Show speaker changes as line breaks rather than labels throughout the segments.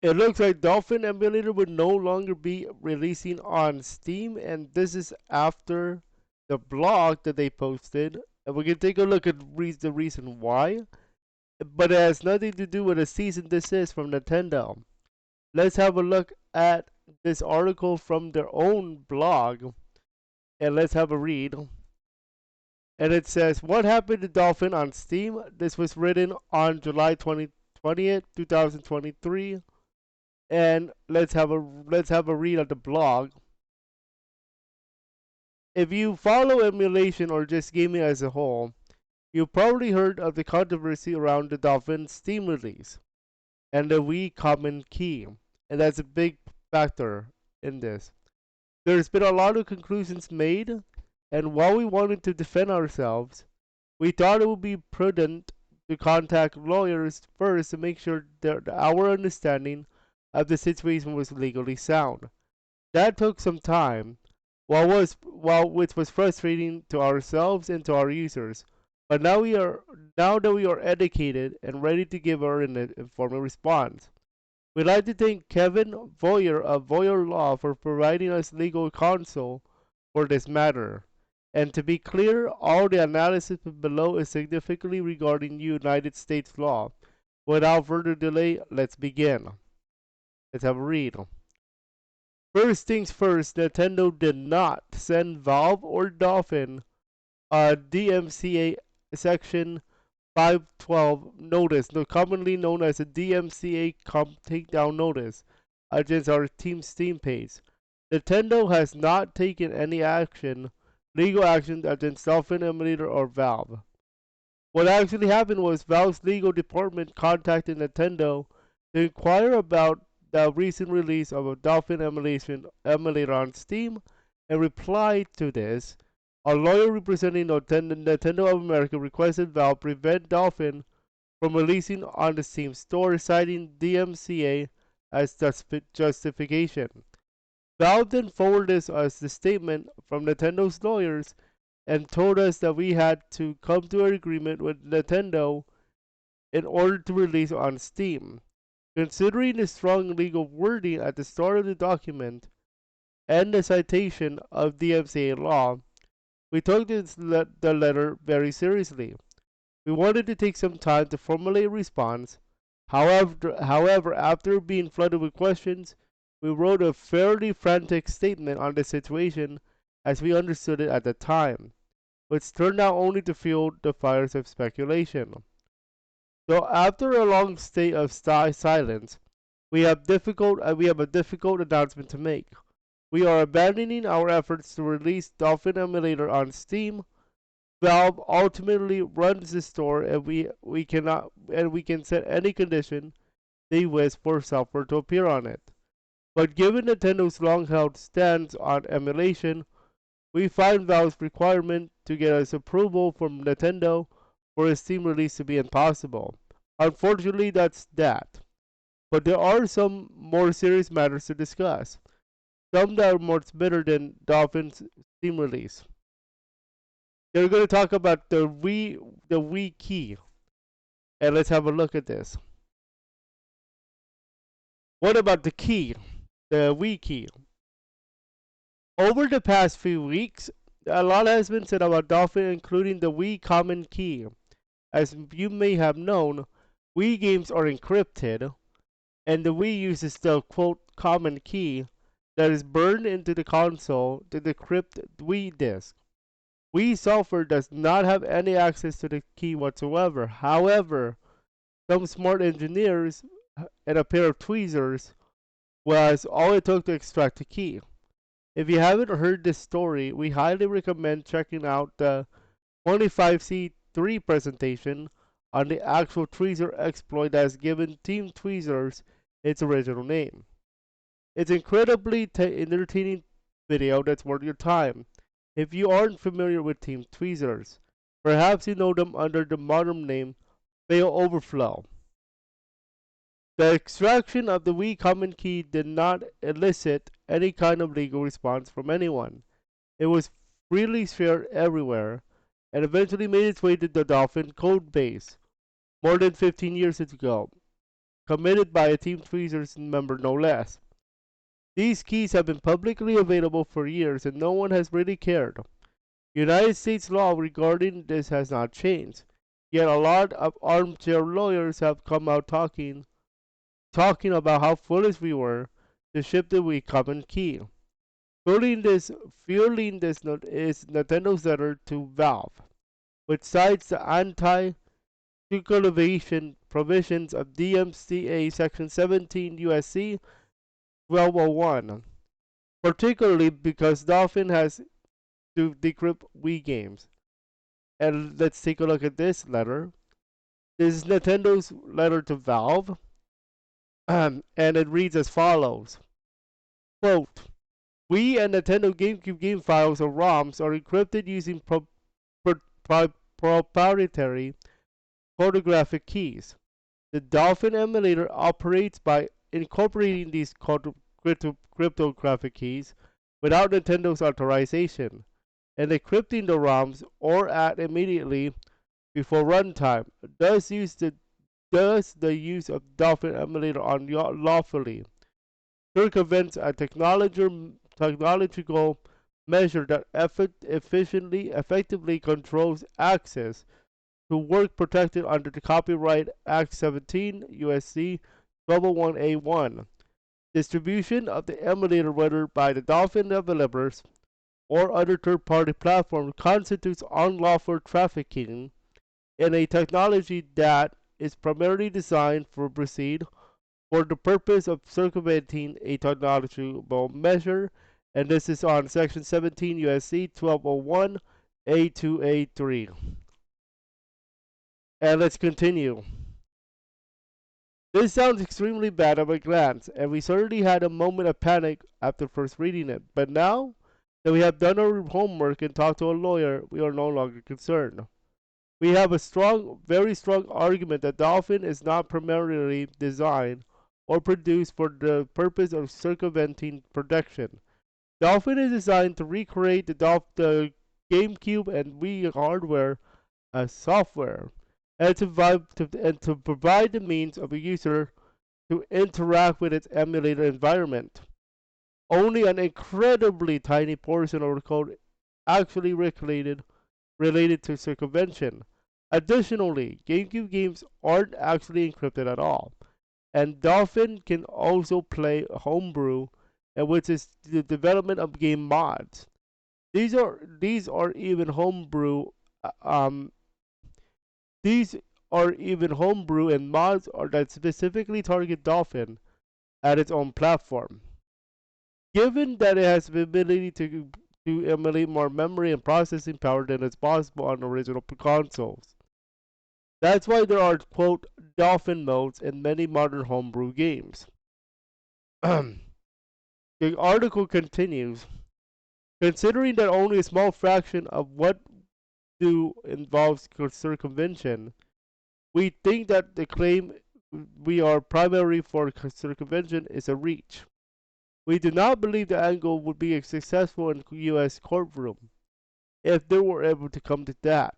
It looks like Dolphin Emulator would no longer be releasing on Steam, and this is after the blog that they posted. And we can take a look at the reason why, but it has nothing to do with a cease and desist from Nintendo. Let's have a look at this article from their own blog, and let's have a read. And it says, "What happened to Dolphin on Steam?" This was written on July 20th, 2023. And let's have a read of the blog. If you follow emulation or just gaming as a whole, you've probably heard of the controversy around the Dolphin Steam release and the Wii common key, and that's a big factor in this. There's been a lot of conclusions made, and while we wanted to defend ourselves, we thought it would be prudent to contact lawyers first to make sure that our understanding of the situation was legally sound. That took some time, which was frustrating to ourselves and to our users. But now that we are educated and ready to give our informed response. We'd like to thank Kevin Voyer of Voyer Law for providing us legal counsel for this matter. And to be clear, all the analysis below is significantly regarding United States law. Without further delay, let's begin. Let's have a read. First things first, Nintendo did not send Valve or Dolphin a DMCA Section 512 notice, commonly known as a DMCA takedown notice, against our Team Steam page. Nintendo has not taken any legal action against Dolphin Emulator or Valve. What actually happened was Valve's legal department contacted Nintendo to inquire about the recent release of a Dolphin emulator on Steam. In reply to this, a lawyer representing Nintendo of America requested Valve prevent Dolphin from releasing on the Steam store, citing DMCA as justification. Valve then forwarded us the statement from Nintendo's lawyers and told us that we had to come to an agreement with Nintendo in order to release on Steam. Considering the strong legal wording at the start of the document and the citation of DMCA law, we took the letter very seriously. We wanted to take some time to formulate a response. However, after being flooded with questions, we wrote a fairly frantic statement on the situation as we understood it at the time, which turned out only to fuel the fires of speculation. So after a long state of silence, we have a difficult announcement to make. We are abandoning our efforts to release Dolphin Emulator on Steam. Valve ultimately runs the store, and we can set any condition they wish for software to appear on it. But given Nintendo's long-held stance on emulation, we find Valve's requirement to get us approval from Nintendo for a Steam release to be impossible. Unfortunately, that's that. But there are some more serious matters to discuss. Some that are more bitter than Dolphin's Steam release. They're going to talk about the Wii key. And let's have a look at this. What about the key? The Wii key. Over the past few weeks, a lot has been said about Dolphin, including the Wii common key. As you may have known, Wii games are encrypted, and the Wii uses the quote common key that is burned into the console to decrypt Wii disk. Wii software does not have any access to the key whatsoever. However, some smart engineers and a pair of tweezers was all it took to extract the key. If you haven't heard this story, we highly recommend checking out the 25C3 presentation on the actual tweezer exploit that has given Team Tweezers its original name. It's incredibly entertaining video that's worth your time. If you aren't familiar with Team Tweezers, perhaps you know them under the modern name Fail Overflow. The extraction of the Wii common key did not elicit any kind of legal response from anyone. It was freely shared everywhere, and eventually made its way to the Dolphin code base more than 15 years ago. committed by a Team Tweezers member no less. These keys have been publicly available for years and no one has really cared. United States law regarding this has not changed. Yet a lot of armchair lawyers have come out talking about how foolish we were to ship the Wii common key. Fueling this is Nintendo's letter to Valve, which cites the anti-circumvention provisions of DMCA Section 17 U.S.C. 1201, particularly because Dolphin has to decrypt Wii games. And let's take a look at this letter. This is Nintendo's letter to Valve, and it reads as follows. Quote, Wii and Nintendo GameCube game files or ROMs are encrypted using proprietary cryptographic keys. The Dolphin Emulator operates by incorporating these cryptographic keys without Nintendo's authorization and encrypting the ROMs or at immediately before runtime. Thus the use of Dolphin Emulator unlawfully circumvents a technological measure that effectively controls access to work protected under the Copyright Act 17 U.S.C. 1201A1. Distribution of the emulator, whether by the Dolphin developers or other third-party platforms, constitutes unlawful trafficking in a technology that is primarily designed for the purpose of circumventing a technological measure, and this is on Section 17 U.S.C. 1201 A2A3. And let's continue. This sounds extremely bad at a glance, and we certainly had a moment of panic after first reading it. But now that we have done our homework and talked to a lawyer, we are no longer concerned. We have a very strong argument that Dolphin is not primarily designed or produced for the purpose of circumventing protection. Dolphin is designed to recreate the GameCube and Wii hardware as software, and to provide the means of a user to interact with its emulator environment. Only an incredibly tiny portion of the code actually related to circumvention. Additionally, GameCube games aren't actually encrypted at all, and Dolphin can also play homebrew, which is the development of game mods. These are even homebrew. These are even homebrew and mods that specifically target Dolphin at its own platform. Given that it has the ability to emulate more memory and processing power than is possible on original consoles. That's why there are, quote, Dolphin modes in many modern homebrew games. The article continues, considering that only a small fraction of what do involves circumvention, we think that the claim we are primary for circumvention is a reach. We do not believe the angle would be successful in U.S. courtroom if they were able to come to that.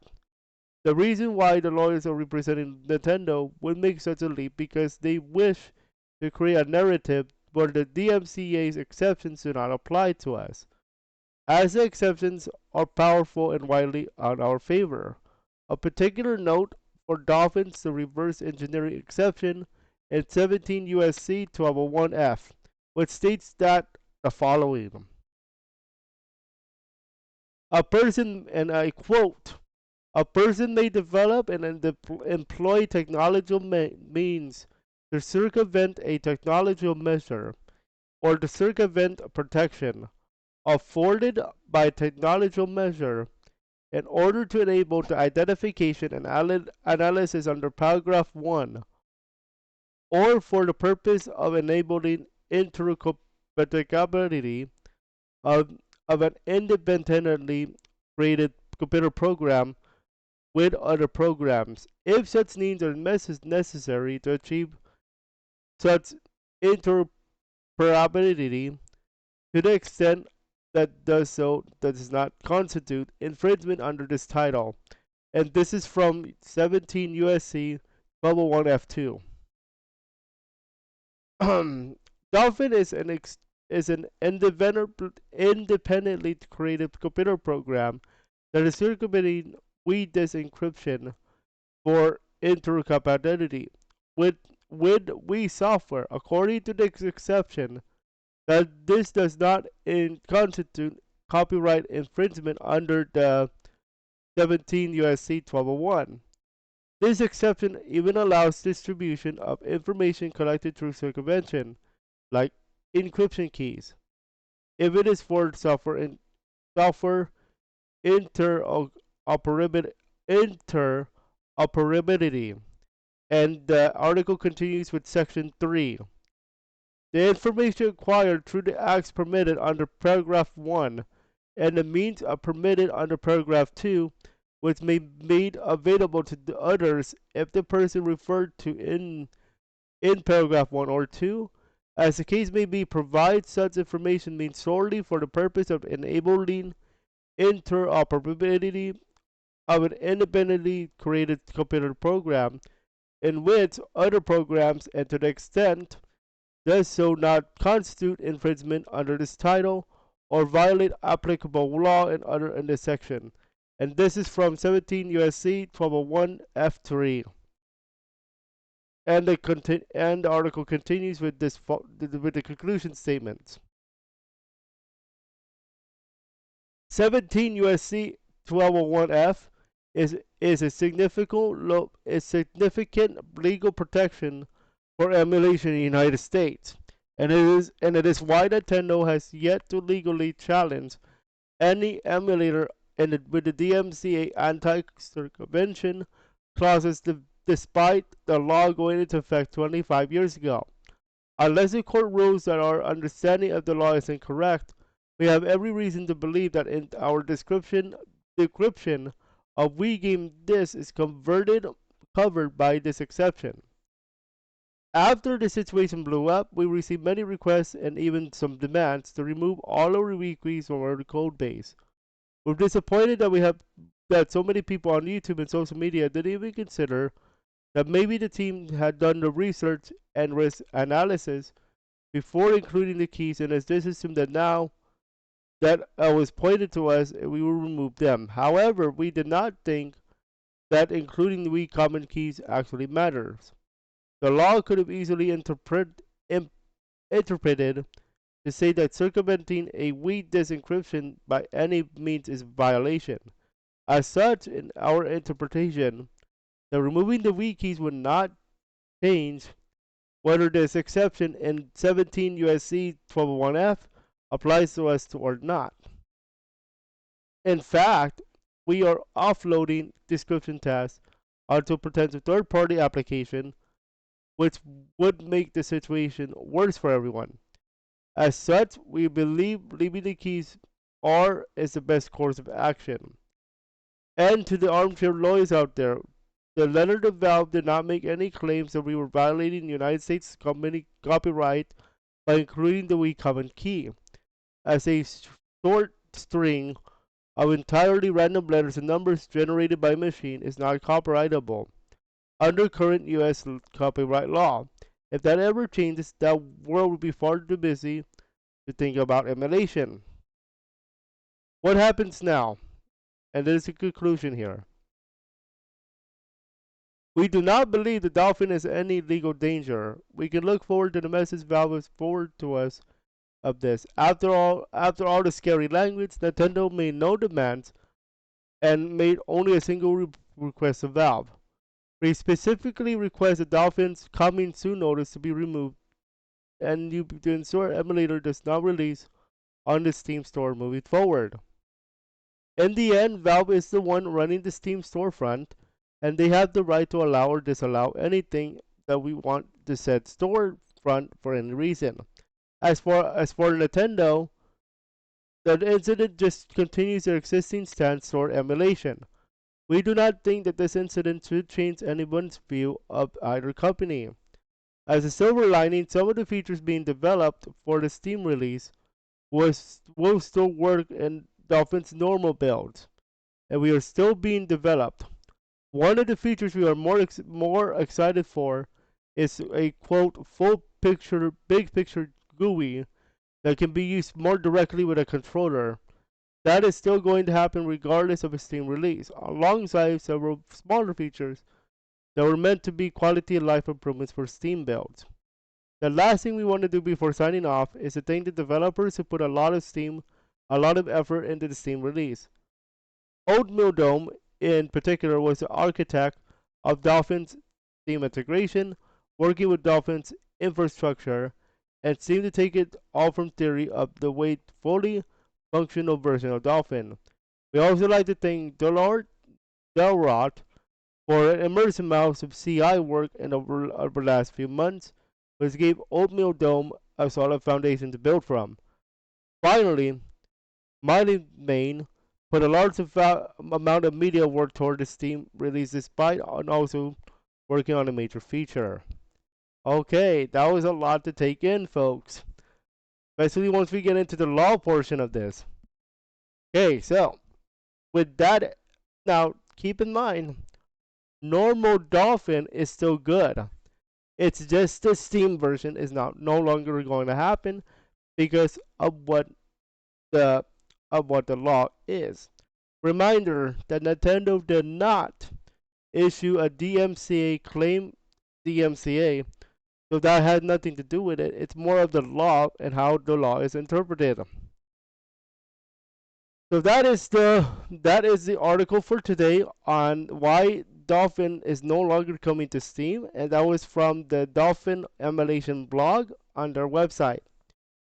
The reason why the lawyers are representing Nintendo would make such a leap because they wish to create a narrative where the DMCA's exceptions do not apply to us, as the exceptions are powerful and widely in our favor. A particular note for Dolphins, the reverse engineering exception in 17 U.S.C. 1201F, which states that the following. A person, and I quote, a person may develop and employ technological means to circumvent a technological measure or to circumvent protection afforded by a technological measure in order to enable the identification and analysis under paragraph 1 or for the purpose of enabling interoperability of an independently created computer program with other programs, if such means are necessary to achieve such interoperability to the extent that does not constitute infringement under this title. And this is from 17 U.S.C. 1201 F2. Dolphin is an independently created computer program that is circumventing WeDis encryption for interoperability with We software. According to this exception, that this does not constitute copyright infringement under the 17 U.S.C. 1201. This exception even allows distribution of information collected through circumvention, like encryption keys, if it is for software interoperability. interoperability. And the article continues with section 3. The information acquired through the acts permitted under paragraph 1 and the means are permitted under paragraph 2, which may be made available to the others if the person referred to in paragraph 1 or 2, as the case may be, provide such information means solely for the purpose of enabling interoperability of an independently created computer program in which other programs, and to the extent does so not constitute infringement under this title or violate applicable law and other in this section. And this is from 17 U.S.C. 1201 F3. And the article continues with with the conclusion statements. 17 U.S.C. 1201 F is a significant legal protection for emulation in the United States, and it is why Nintendo has yet to legally challenge any emulator with the DMCA anti-circumvention clauses despite the law going into effect 25 years ago. Unless the court rules that our understanding of the law is incorrect, we have every reason to believe that in our decryption of Wii game disc is covered by this exception. After the situation blew up, we received many requests and even some demands to remove all our wikis from our code base. We're disappointed that so many people on YouTube and social media didn't even consider that maybe the team had done the research and risk analysis before including the keys, and as this assumed that now that was pointed to us, we will remove them. However, we did not think that including the Wii common keys actually matters. The law could have easily interpreted to say that circumventing a Wii disk encryption by any means is a violation. As such, in our interpretation, the removing the Wii keys would not change whether this exception in 17 U.S.C. 1201F applies to us or not. In fact, we are offloading description tasks onto a potential third-party application, which would make the situation worse for everyone. As such, we believe leaving the keys is the best course of action. And to the armchair lawyers out there, the letter to Valve did not make any claims that we were violating the United States company copyright by including the Wii common key. As a short string of entirely random letters and numbers generated by a machine is not copyrightable under current U.S. copyright law. If that ever changes, that world will be far too busy to think about emulation. What happens now? And there's a conclusion here. We do not believe the Dolphin is any legal danger. We can look forward to the message Valve has forwarded to us of this. After all the scary language, Nintendo made no demands and made only a single request of Valve. We specifically request the Dolphin's coming soon notice to be removed and to ensure emulator does not release on the Steam store moving forward. In the end, Valve is the one running the Steam storefront, and they have the right to allow or disallow anything that we want to set storefront for any reason. As for Nintendo, the incident just continues their existing stance toward emulation. We do not think that this incident should change anyone's view of either company. As a silver lining, some of the features being developed for the Steam release will still work in Dolphin's normal builds, and we are still being developed. One of the features we are more excited for is a quote full picture, big picture GUI that can be used more directly with a controller. That is still going to happen regardless of a Steam release, alongside several smaller features that were meant to be quality of life improvements for Steam builds. The last thing we want to do before signing off is to thank the developers who put a lot of effort into the Steam release. Oatmeal Dome, in particular, was the architect of Dolphin's Steam integration, working with Dolphin's infrastructure, and seemed to take it all from theory up the way fully functional version of Dolphin. We also like to thank Delrot for an immense amount of CI work and over the last few months, which gave Oatmeal Dome a solid foundation to build from. Finally, Mighty Main put a large amount of media work toward the Steam release despite also working on a major feature. Okay, that was a lot to take in, folks. Especially once we get into the law portion of this. Okay, so with that, now keep in mind, normal Dolphin is still good. It's just the Steam version is no longer going to happen because the of what the law is. Reminder that Nintendo did not issue a DMCA claim DMCA, so that had nothing to do with it. It's more of the law and how the law is interpreted. So that is the article for today on why Dolphin is no longer coming to Steam, and that was from the Dolphin Emulation blog on their website.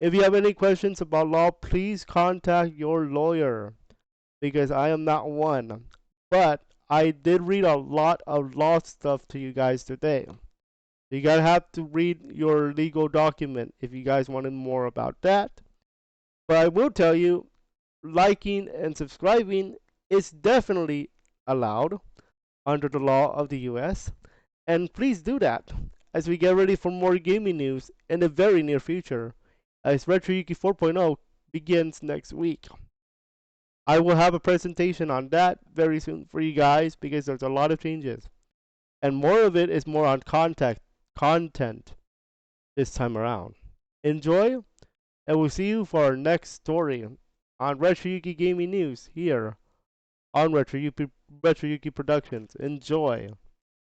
If you have any questions about law, please contact your lawyer because I am not one. But I did read a lot of law stuff to you guys today. You gotta have to read your legal document if you guys wanted more about that. But I will tell you, liking and subscribing is definitely allowed under the law of the U.S. And please do that as we get ready for more gaming news in the very near future, as RetroYuki 4.0 begins next week. I will have a presentation on that very soon for you guys because there's a lot of changes. And more of it is more on content this time around. Enjoy, and we'll see you for our next story on RetroYuki Gaming News here on RetroYuki Productions. Enjoy.